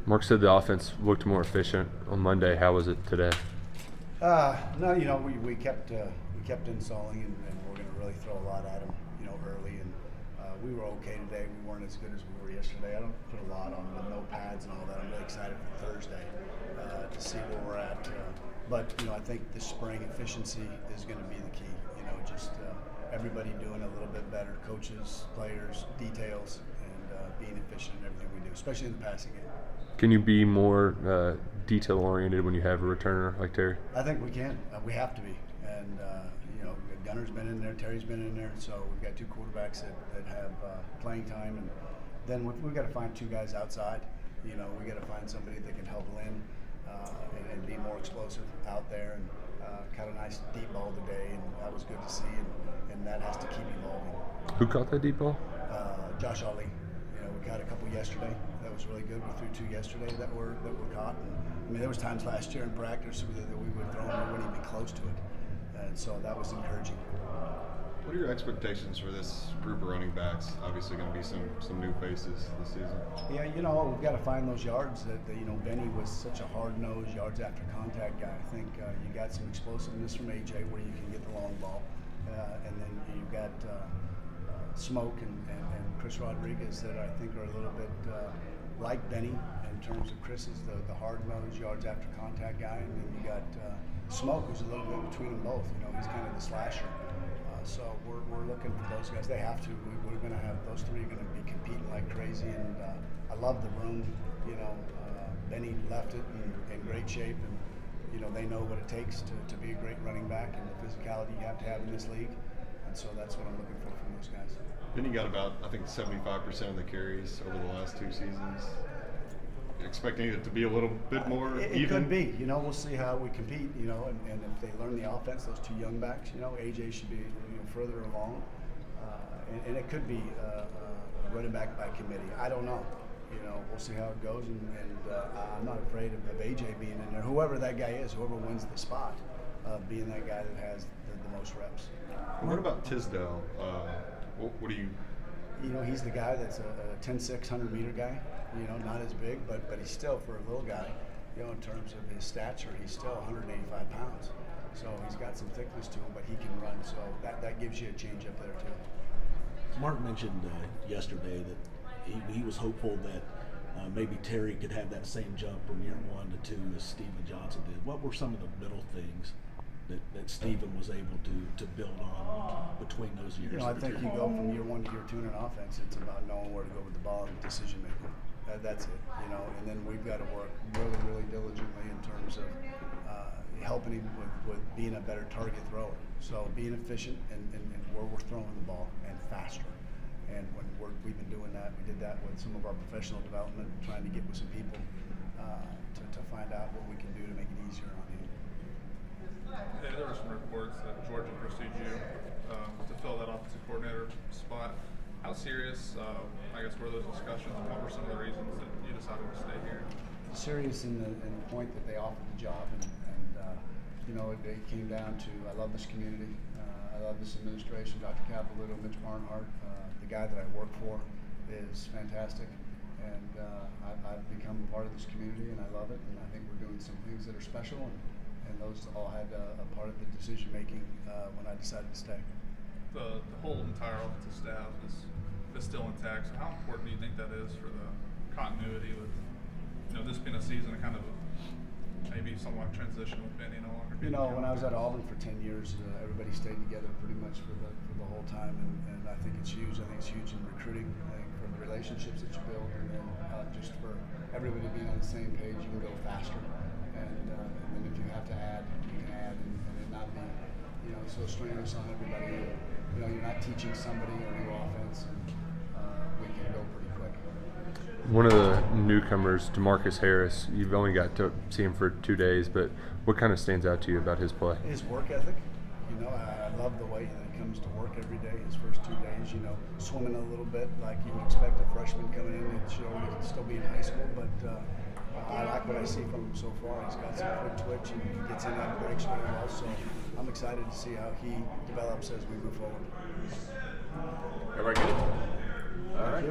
Mark said the offense looked more efficient on Monday. How was it today? No, we kept installing, and we're going to really throw a lot at them, early. And we were okay today. We weren't as good as we were yesterday. I don't put a lot on with no pads and all that. I'm really excited for Thursday to see where we're at. But I think the spring efficiency is going to be the key. Just everybody doing a little bit better, coaches, players, details, and being efficient in everything we do, especially in the passing game. Can you be more detail-oriented when you have a returner like Terry? I think we can. We have to be. And, Gunner's been in there, Terry's been in there, so we've got two quarterbacks that have playing time. And then we've got to find two guys outside. We've got to find somebody that can help Lynn and be more explosive out there. And caught a nice deep ball today, and that was good to see. And that has to keep evolving. Who caught that deep ball? Josh Ali. We caught a couple yesterday. That was really good. We threw two yesterday that were caught. And, there was times last year in practice that we would throw them, we wouldn't even be close to it. And so that was encouraging. What are your expectations for this group of running backs? Obviously going to be some new faces this season. Yeah, we've got to find those yards that Benny was such a hard-nosed yards after contact guy. I think you got some explosiveness from AJ where you can get the long ball. And then you've got Smoke and Chris Rodriguez that I think are a little bit like Benny in terms of Chris is the hard-nosed yards after contact guy, and then you got Smoke who's a little bit between them both. He's kind of the slasher. So we're looking for those guys. They have to. We're going to have those three are going to be competing like crazy, and I love the room. Benny left it in great shape, and they know what it takes to be a great running back and the physicality you have to have in this league. And so that's what I'm looking for from those guys. Benny got about, I think, 75% of the carries over the last two seasons. Expecting it to be a little bit more even? It could be. We'll see how we compete, and if they learn the offense, those two young backs, AJ should be further along. And it could be running back by committee. I don't know. We'll see how it goes, and I'm not afraid of AJ being in there. Whoever that guy is, whoever wins the spot, being that guy that has the most reps. What about Tisdale? What do you? He's the guy that's a 10-6 100-meter guy. Not as big, but he's still, for a little guy, in terms of his stature, he's still 185 pounds. So he's got some thickness to him, but he can run. So that gives you a change up there too. Mark mentioned yesterday that he was hopeful that maybe Terry could have that same jump from year 1 to 2 as Steven Johnson did. What were some of the middle things that Steven was able to build on between those years? I think you go from year 1 to year 2 in an offense. It's about knowing where to go with the ball and decision making. That's it, and then we've got to work really, really diligently in terms of helping him with being a better target thrower. So being efficient and where we're throwing the ball and faster. And when we've been doing that, we did that with some of our professional development, trying to get with some people to find out what we can do to make it easier on him. Yeah, there were some reports that Georgia pursued you to fill that offensive coordinator spot. How serious, I guess, were those discussions, and what were some of the reasons that you decided to stay here? Serious in the point that they offered the job, and it came down to I love this community, I love this administration, Dr. Capilouto, Mitch Barnhart, the guy that I work for is fantastic, and I've become a part of this community, and I love it, and I think we're doing some things that are special, and those all had a part of the decision making when I decided to stay. The whole entire offensive staff is still intact. So how important do you think that is for the continuity with this being a season of kind of maybe somewhat transition with Benny no longer being when I was at Auburn for 10 years, everybody stayed together pretty much for the whole time, and I think it's huge. I think it's huge in recruiting, I think for the relationships that you build, and then just for everybody being on the same page, you can go faster. And then if you have to add, you can add, and it not be so strenuous on everybody. You're not teaching somebody a new offense, and we can go pretty quick. One of the newcomers, DeMarcus Harris, you've only got to see him for 2 days, but what kind of stands out to you about his play? His work ethic. I love the way that he comes to work every day. His first 2 days, swimming a little bit like you would expect a freshman coming in that should only still be in high school, but I like what I see from him so far. He's got some quick twitch, and he gets in that breaks really well. So I'm excited to see how he develops as we move forward. Everybody good? All right.